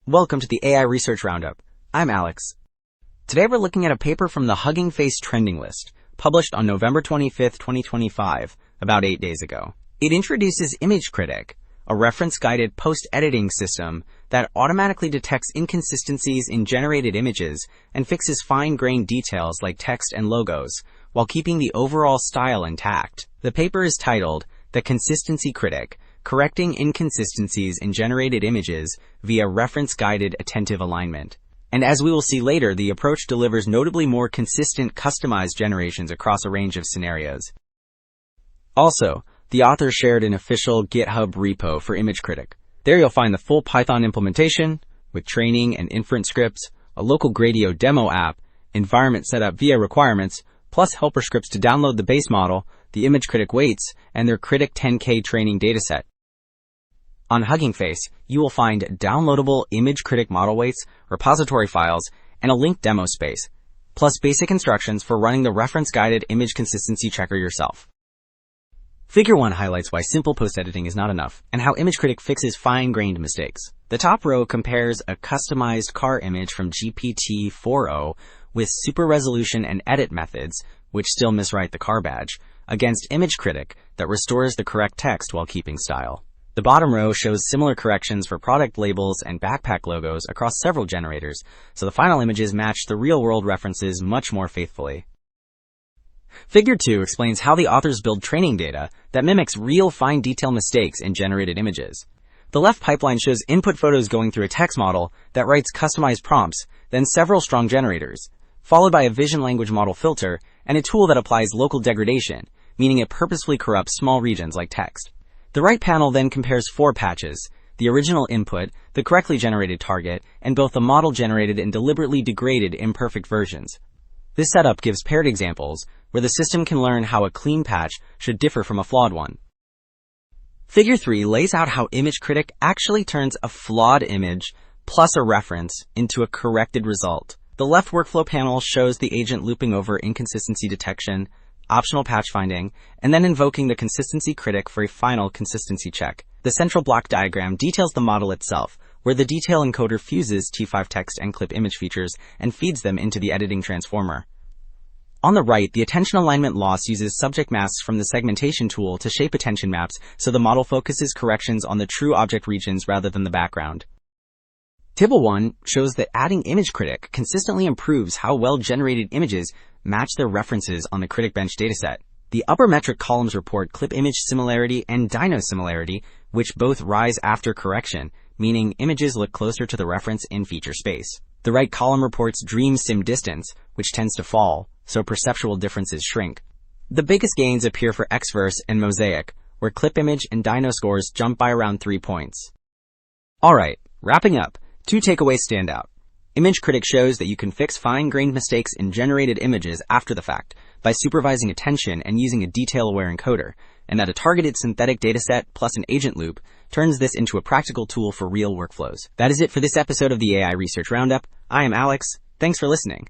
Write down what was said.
Welcome to the AI Research Roundup. I'm Alex. Today we're looking at a paper from the Hugging Face trending list, published on November 25th, 2025, about 8 days ago. It introduces ImageCritic, a reference-guided post-editing system that automatically detects inconsistencies in generated images and fixes fine-grained details like text and logos, while keeping the overall style intact. The paper is titled The Consistency Critic, Correcting Inconsistencies in Generated Images via Reference-Guided Attentive Alignment. And as we will see later, the approach delivers notably more consistent, customized generations across a range of scenarios. Also, the author shared an official GitHub repo for ImageCritic. There you'll find the full Python implementation, with training and inference scripts, a local Gradio demo app, environment setup via requirements, plus helper scripts to download the base model, the ImageCritic weights, and their Critic 10K training dataset. On Hugging Face, you will find downloadable ImageCritic model weights, repository files, and a linked demo space, plus basic instructions for running the reference-guided image consistency checker yourself. Figure 1 highlights why simple post-editing is not enough, and how ImageCritic fixes fine-grained mistakes. The top row compares a customized car image from GPT-4o with super resolution and edit methods, which still miswrite the car badge, against ImageCritic that restores the correct text while keeping style. The bottom row shows similar corrections for product labels and backpack logos across several generators, so the final images match the real-world references much more faithfully. Figure 2 explains how the authors build training data that mimics real fine detail mistakes in generated images. The left pipeline shows input photos going through a text model that writes customized prompts, then several strong generators, followed by a vision language model filter and a tool that applies local degradation, meaning it purposefully corrupts small regions like text. The right panel then compares 4 patches: the original input, the correctly generated target, and both the model-generated and deliberately degraded imperfect versions. This setup gives paired examples where the system can learn how a clean patch should differ from a flawed one. Figure 3 lays out how ImageCritic actually turns a flawed image plus a reference into a corrected result. The left workflow panel shows the agent looping over inconsistency detection, optional patch finding, and then invoking the consistency critic for a final consistency check. The central block diagram details the model itself, where the detail encoder fuses T5 text and clip image features and feeds them into the editing transformer. On the right, the attention alignment loss uses subject masks from the segmentation tool to shape attention maps so the model focuses corrections on the true object regions rather than the background. Table 1 shows that adding ImageCritic consistently improves how well-generated images match their references on the Critic Bench dataset. The upper metric columns report clip image similarity and dyno similarity, which both rise after correction, meaning images look closer to the reference in feature space. The right column reports dream sim distance, which tends to fall, so perceptual differences shrink. The biggest gains appear for Xverse and Mosaic, where clip image and dyno scores jump by around 3 points. Alright, wrapping up, 2 takeaways stand out. ImageCritic shows that you can fix fine-grained mistakes in generated images after the fact by supervising attention and using a detail-aware encoder, and that a targeted synthetic dataset plus an agent loop turns this into a practical tool for real workflows. That is it for this episode of the AI Research Roundup. I am Alex. Thanks for listening.